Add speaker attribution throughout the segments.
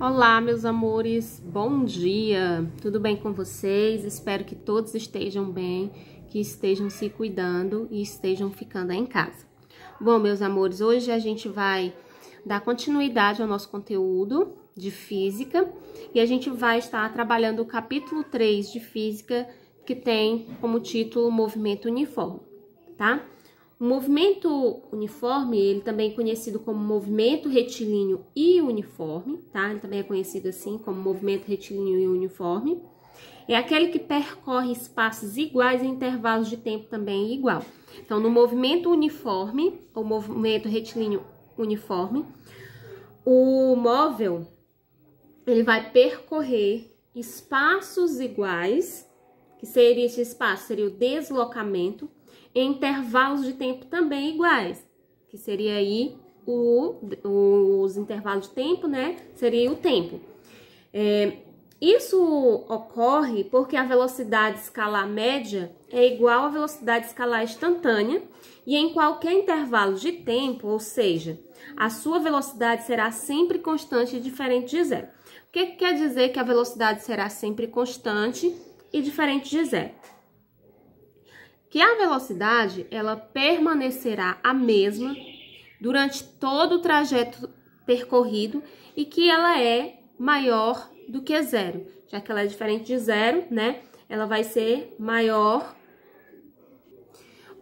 Speaker 1: Olá, meus amores, bom dia! Tudo bem com vocês? Espero que todos estejam bem, que estejam se cuidando e estejam ficando em casa. Bom, meus amores, hoje a gente vai dar continuidade ao nosso conteúdo de física e a gente vai estar trabalhando o capítulo 3 de física, que tem como título Movimento Uniforme, tá? O movimento uniforme, ele também é conhecido como movimento retilíneo e uniforme, tá? Ele também é conhecido assim como movimento retilíneo e uniforme. É aquele que percorre espaços iguais em intervalos de tempo também igual. Então, no movimento uniforme, ou movimento retilíneo uniforme, o móvel, ele vai percorrer espaços iguais, que seria esse espaço, seria o deslocamento, em intervalos de tempo também iguais, que seria aí os intervalos de tempo, né? Seria o tempo. Isso ocorre porque a velocidade escalar média é igual à velocidade escalar instantânea e em qualquer intervalo de tempo, ou seja, a sua velocidade será sempre constante e diferente de zero. O que quer dizer que a velocidade será sempre constante e diferente de zero? Que a velocidade, ela permanecerá a mesma durante todo o trajeto percorrido e que ela é maior do que zero. Já que ela é diferente de zero, né? Ela vai ser maior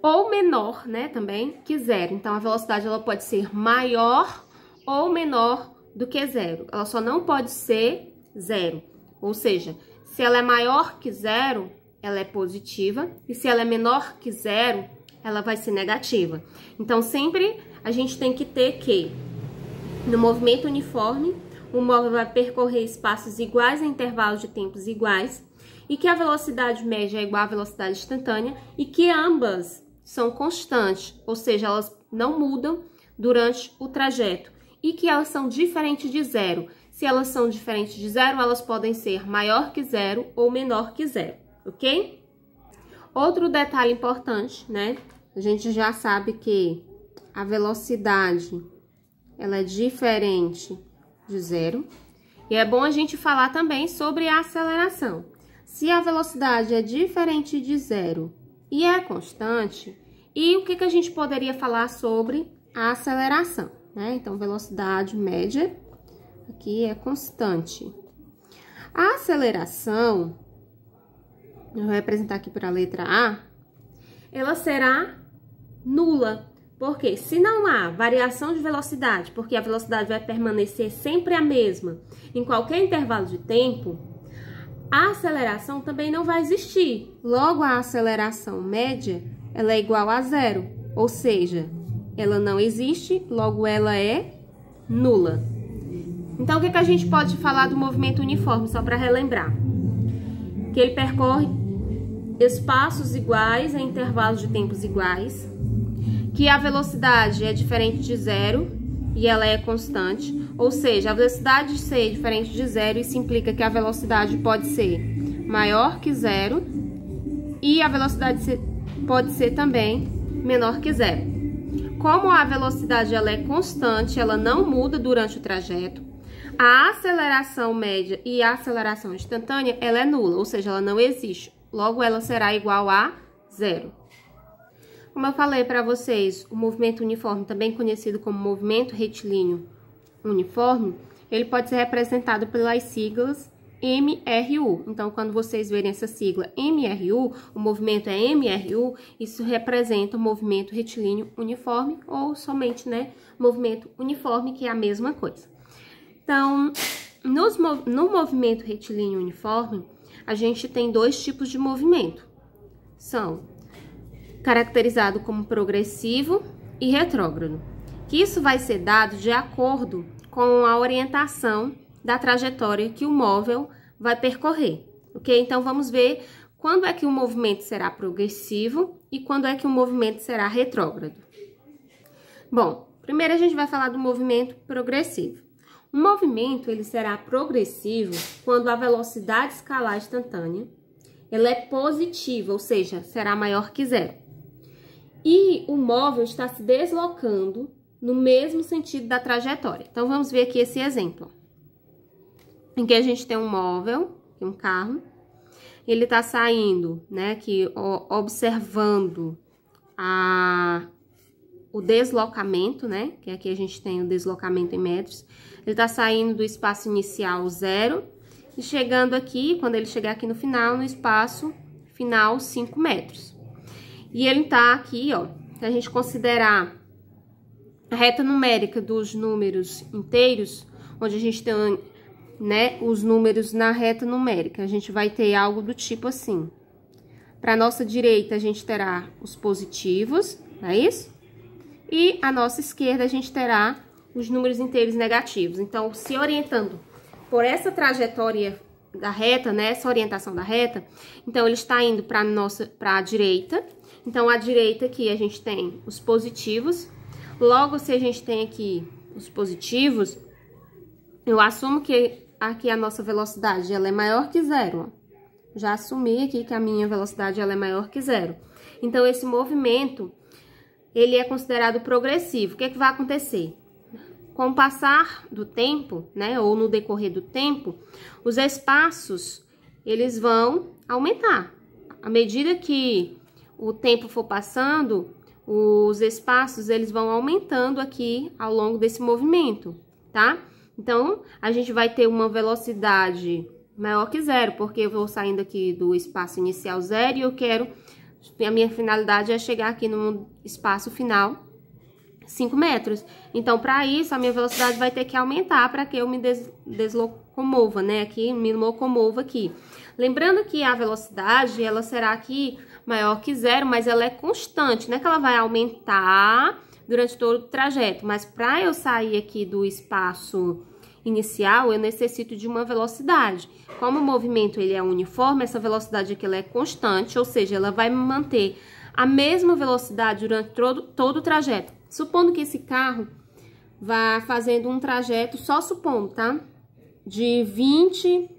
Speaker 1: ou menor, né? Também que zero. Então, a velocidade, ela pode ser maior ou menor do que zero. Ela só não pode ser zero. Ou seja, se ela é maior que zero, ela é positiva, e se ela é menor que zero, ela vai ser negativa. Então, sempre a gente tem que ter que, no movimento uniforme, o móvel vai percorrer espaços iguais em intervalos de tempos iguais, e que a velocidade média é igual à velocidade instantânea, e que ambas são constantes, ou seja, elas não mudam durante o trajeto, e que elas são diferentes de zero. Se elas são diferentes de zero, elas podem ser maior que zero ou menor que zero. Ok? Outro detalhe importante, né? A gente já sabe que a velocidade, ela é diferente de zero. E é bom a gente falar também sobre a aceleração. Se a velocidade é diferente de zero e é constante, e o que a gente poderia falar sobre a aceleração, né? Então, velocidade média aqui é constante. A aceleração, eu vou representar aqui para a letra A, ela será nula. Porque se não há variação de velocidade, porque a velocidade vai permanecer sempre a mesma em qualquer intervalo de tempo, a aceleração também não vai existir. Logo, a aceleração média, ela é igual a zero. Ou seja, ela não existe, logo ela é nula. Então, o que a gente pode falar do movimento uniforme, só para relembrar? Que ele percorre espaços iguais em intervalos de tempos iguais, que a velocidade é diferente de zero e ela é constante, ou seja, a velocidade ser diferente de zero, isso implica que a velocidade pode ser maior que zero e a velocidade pode ser também menor que zero. Como a velocidade ela é constante, ela não muda durante o trajeto, a aceleração média e a aceleração instantânea, ela é nula, ou seja, ela não existe. Logo, ela será igual a zero. Como eu falei para vocês, o movimento uniforme, também conhecido como movimento retilíneo uniforme, ele pode ser representado pelas siglas MRU. Então, quando vocês verem essa sigla MRU, o movimento é MRU, isso representa o movimento retilíneo uniforme ou somente, né, movimento uniforme, que é a mesma coisa. Então, no movimento retilíneo uniforme, a gente tem dois tipos de movimento. São caracterizado como progressivo e retrógrado. Que isso vai ser dado de acordo com a orientação da trajetória que o móvel vai percorrer. Ok? Então, vamos ver quando é que o movimento será progressivo e quando é que o movimento será retrógrado. Bom, primeiro a gente vai falar do movimento progressivo. O movimento, ele será progressivo quando a velocidade escalar instantânea, ela é positiva, ou seja, será maior que zero. E o móvel está se deslocando no mesmo sentido da trajetória. Então, vamos ver aqui esse exemplo. em que a gente tem um móvel, um carro, ele tá saindo, né, aqui, observando o deslocamento, né, que aqui a gente tem o deslocamento em metros. Ele tá saindo do espaço inicial 0 e chegando aqui, quando ele chegar aqui no final, no espaço final 5 metros. E ele tá aqui, ó, se a gente considerar a reta numérica dos números inteiros, onde a gente tem, né, os números na reta numérica, a gente vai ter algo do tipo assim. Para nossa direita, a gente terá os positivos, não é isso? E a nossa esquerda, a gente terá os números inteiros negativos. Então, se orientando por essa trajetória da reta, né, essa orientação da reta, então ele está indo para a direita. Então, à direita aqui a gente tem os positivos. Logo, se a gente tem aqui os positivos, eu assumo que aqui a nossa velocidade ela é maior que 0. Já assumi aqui que a minha velocidade ela é maior que 0. Então, esse movimento, ele é considerado progressivo. O que é que vai acontecer? Com o passar do tempo, né, ou no decorrer do tempo, os espaços, eles vão aumentar. À medida que o tempo for passando, os espaços, eles vão aumentando aqui ao longo desse movimento, tá? Então, a gente vai ter uma velocidade maior que 0, porque eu vou saindo aqui do espaço inicial 0 e eu quero, a minha finalidade é chegar aqui no espaço final 5 metros. Então, para isso, a minha velocidade vai ter que aumentar para que eu me deslocomova, né? Aqui, me locomova aqui. Lembrando que a velocidade, ela será aqui maior que 0, mas ela é constante, não é que ela vai aumentar durante todo o trajeto, mas para eu sair aqui do espaço inicial, eu necessito de uma velocidade. Como o movimento ele é uniforme, essa velocidade aqui ela é constante, ou seja, ela vai manter a mesma velocidade durante todo o trajeto. Supondo que esse carro vá fazendo um trajeto, só supondo, tá? De 20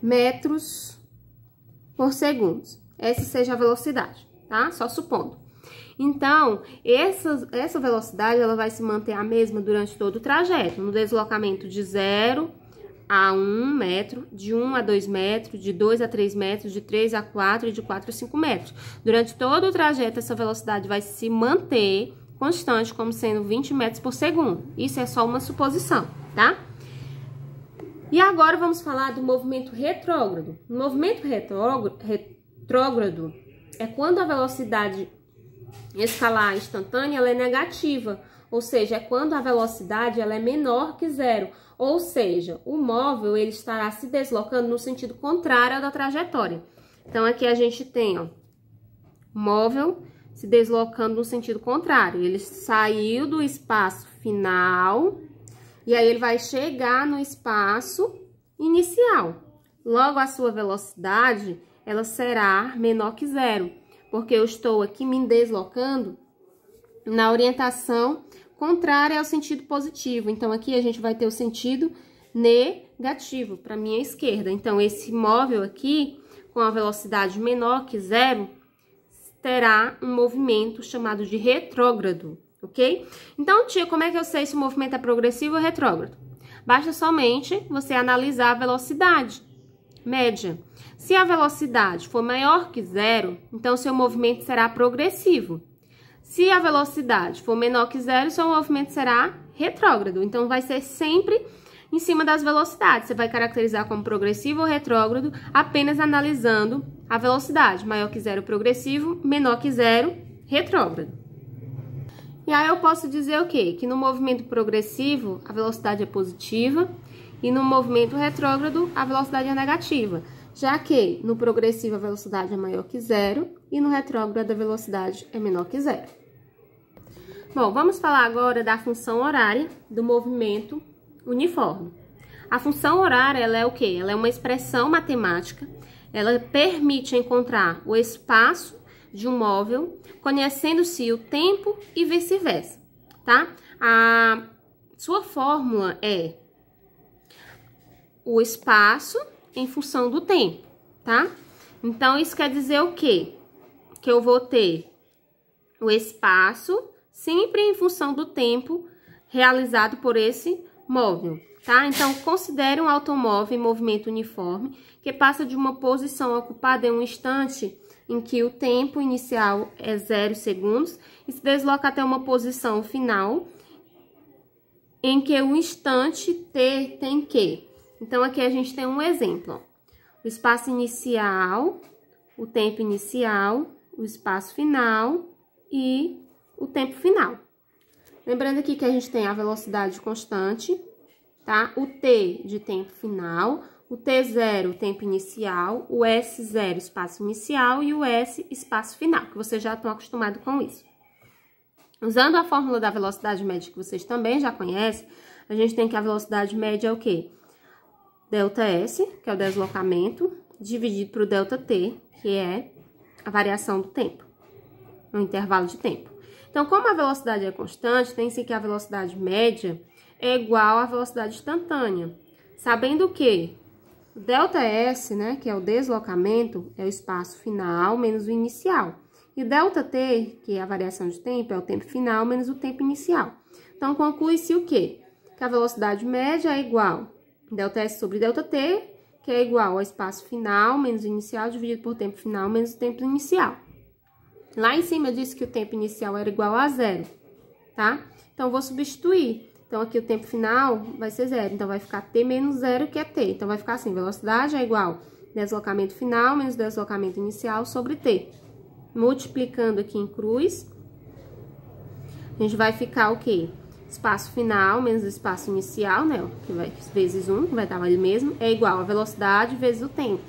Speaker 1: metros por segundo. Essa seja a velocidade, tá? Só supondo. Então, essa velocidade, ela vai se manter a mesma durante todo o trajeto. No deslocamento de 0 a 1 metro, de 1 a 2 metros, de 2 a 3 metros, de 3 a 4 e de 4 a 5 metros. Durante todo o trajeto, essa velocidade vai se manter constante, como sendo 20 metros por segundo. Isso é só uma suposição, tá? E agora vamos falar do movimento retrógrado. O movimento retrógrado é quando a velocidade escalar instantânea ela é negativa, ou seja, é quando a velocidade ela é menor que 0, ou seja, o móvel ele estará se deslocando no sentido contrário ao da trajetória. Então, aqui a gente tem, ó, o móvel se deslocando no sentido contrário. Ele saiu do espaço final e aí ele vai chegar no espaço inicial. Logo, a sua velocidade ela será menor que 0, porque eu estou aqui me deslocando na orientação contrária ao sentido positivo. Então, aqui a gente vai ter o sentido negativo para minha esquerda. Então, esse móvel aqui, com a velocidade menor que 0, terá um movimento chamado de retrógrado, ok? Então, tia, como é que eu sei se o movimento é progressivo ou retrógrado? Basta somente você analisar a velocidade média. Se a velocidade for maior que 0, então seu movimento será progressivo. Se a velocidade for menor que 0, seu movimento será retrógrado. Então, vai ser sempre em cima das velocidades. Você vai caracterizar como progressivo ou retrógrado apenas analisando a velocidade. Maior que 0, progressivo. Menor que 0, retrógrado. E aí, eu posso dizer o quê? Que no movimento progressivo, a velocidade é positiva. E no movimento retrógrado, a velocidade é negativa. Já que no progressivo a velocidade é maior que 0 e no retrógrado a velocidade é menor que 0. Bom, vamos falar agora da função horária do movimento uniforme. A função horária, ela é o quê? Ela é uma expressão matemática, ela permite encontrar o espaço de um móvel, conhecendo-se o tempo e vice-versa, tá? A sua fórmula é o espaço em função do tempo, tá? Então, isso quer dizer o quê? Que eu vou ter o espaço sempre em função do tempo realizado por esse móvel, tá? Então, considere um automóvel em movimento uniforme que passa de uma posição ocupada em um instante em que o tempo inicial é 0 segundos e se desloca até uma posição final em que o instante t tem que. Então, aqui a gente tem um exemplo, ó. O espaço inicial, o tempo inicial, o espaço final e o tempo final. Lembrando aqui que a gente tem a velocidade constante, tá? O t de tempo final, o t0, tempo inicial, o s0, espaço inicial e o s, espaço final, que vocês já estão acostumados com isso. Usando a fórmula da velocidade média, que vocês também já conhecem, a gente tem que a velocidade média é o quê? Δs, que é o deslocamento, dividido por ΔT, que é a variação do tempo, no intervalo de tempo. Então, como a velocidade é constante, tem-se que a velocidade média é igual à velocidade instantânea. Sabendo que o ΔS, né, que é o deslocamento, é o espaço final menos o inicial. E ΔT, que é a variação de tempo, é o tempo final menos o tempo inicial. Então, conclui-se o quê? Que a velocidade média é igual a ΔS sobre ΔT, que é igual ao espaço final menos o inicial dividido por tempo final menos o tempo inicial. Lá em cima eu disse que o tempo inicial era igual a 0, tá? Então, eu vou substituir. Então, aqui o tempo final vai ser 0. Então, vai ficar t menos 0, que é t. Então, vai ficar assim, velocidade é igual a deslocamento final menos deslocamento inicial sobre t. Multiplicando aqui em cruz, a gente vai ficar o quê? Espaço final menos o espaço inicial, né? Que vai vezes 1, que vai dar ali mesmo, é igual a velocidade vezes o tempo.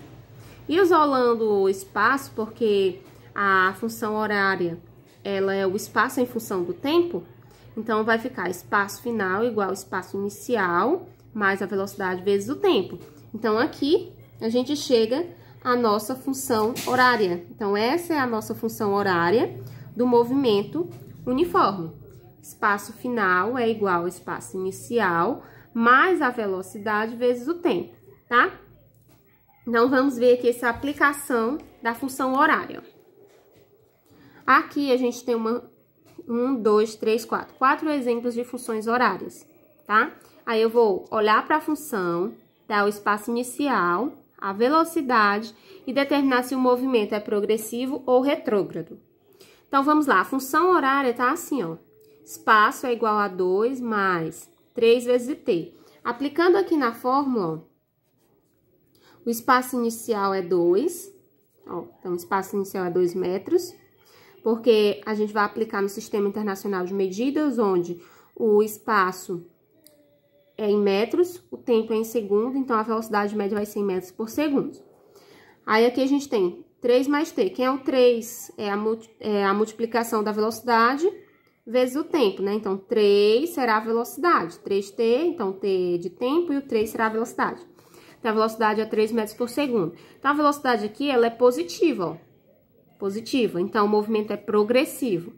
Speaker 1: E isolando o espaço, porque a função horária, ela é o espaço em função do tempo, então vai ficar espaço final igual ao espaço inicial, mais a velocidade vezes o tempo. Então, aqui, a gente chega à nossa função horária. Então, essa é a nossa função horária do movimento uniforme. Espaço final é igual ao espaço inicial, mais a velocidade vezes o tempo, tá? Então, vamos ver aqui essa aplicação da função horária. Aqui, a gente tem 4 exemplos de funções horárias, tá? Aí, eu vou olhar para a função, dar o espaço inicial, a velocidade e determinar se o movimento é progressivo ou retrógrado. Então, vamos lá. A função horária tá assim, ó. Espaço é igual a 2 mais 3 vezes t. Aplicando aqui na fórmula, ó, o espaço inicial é 2. Ó, então, o espaço inicial é 2 metros. Porque a gente vai aplicar no Sistema Internacional de Medidas, onde o espaço é em metros, o tempo é em segundo, então a velocidade média vai ser em metros por segundo. Aí, aqui a gente tem 3 mais t. Quem é o 3? É a multiplicação da velocidade vezes o tempo, né? Então, 3 será a velocidade, 3t, então t de tempo, e o 3 será a velocidade. Então, a velocidade é 3 metros por segundo. Então, a velocidade aqui, ela é positiva, ó. Positiva, então, o movimento é progressivo.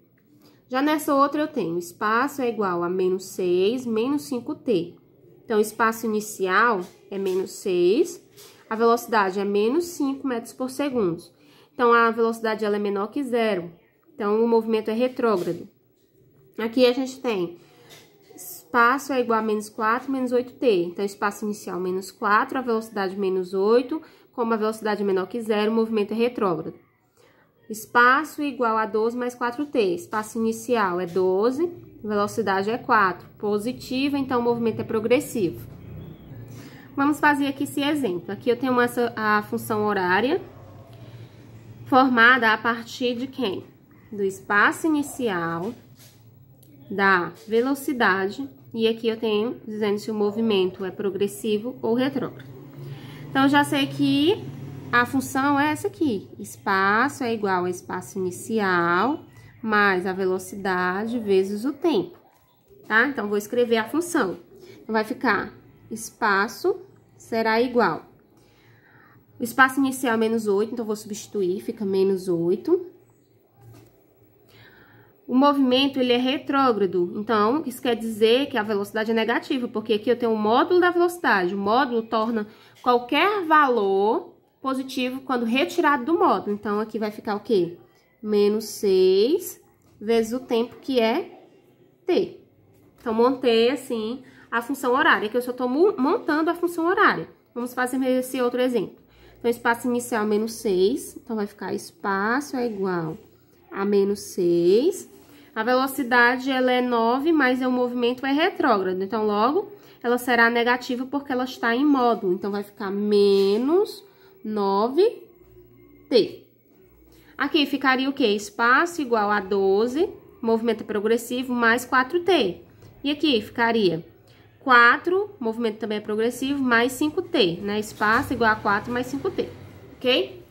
Speaker 1: Já nessa outra, eu tenho espaço é igual a menos 6, menos 5t. Então, o espaço inicial é menos 6, a velocidade é menos 5 metros por segundo. Então, a velocidade ela é menor que 0. Então, o movimento é retrógrado. Aqui a gente tem espaço é igual a menos 4, menos 8t. Então, espaço inicial menos 4, a velocidade menos 8. Como a velocidade é menor que 0, o movimento é retrógrado. Espaço igual a 12 mais 4t. Espaço inicial é 12, velocidade é 4. Positiva, então o movimento é progressivo. Vamos fazer aqui esse exemplo. Aqui eu tenho a função horária formada a partir de quem? Do espaço inicial, da velocidade, e aqui eu tenho dizendo se o movimento é progressivo ou retrógrado. Então, eu já sei que a função é essa aqui. Espaço é igual a espaço inicial mais a velocidade vezes o tempo, tá? Então, vou escrever a função. Então, vai ficar espaço será igual. O espaço inicial é menos 8, então, vou substituir, fica menos 8. O movimento, ele é retrógrado, então, isso quer dizer que a velocidade é negativa, porque aqui eu tenho o módulo da velocidade. O módulo torna qualquer valor positivo quando retirado do módulo. Então, aqui vai ficar o quê? Menos 6 vezes o tempo, que é t. Então, montei, assim, a função horária, que eu só tô montando a função horária. Vamos fazer esse outro exemplo. Então, espaço inicial menos 6, então vai ficar espaço é igual a menos 6. A velocidade, ela é 9, mas o movimento é retrógrado, então, logo, ela será negativa porque ela está em módulo. Então, vai ficar menos 9t. Aqui ficaria o quê? Espaço igual a 12, movimento progressivo, mais 4t. E aqui ficaria 4, movimento também é progressivo, mais 5t, né? Espaço igual a 4 mais 5t, ok?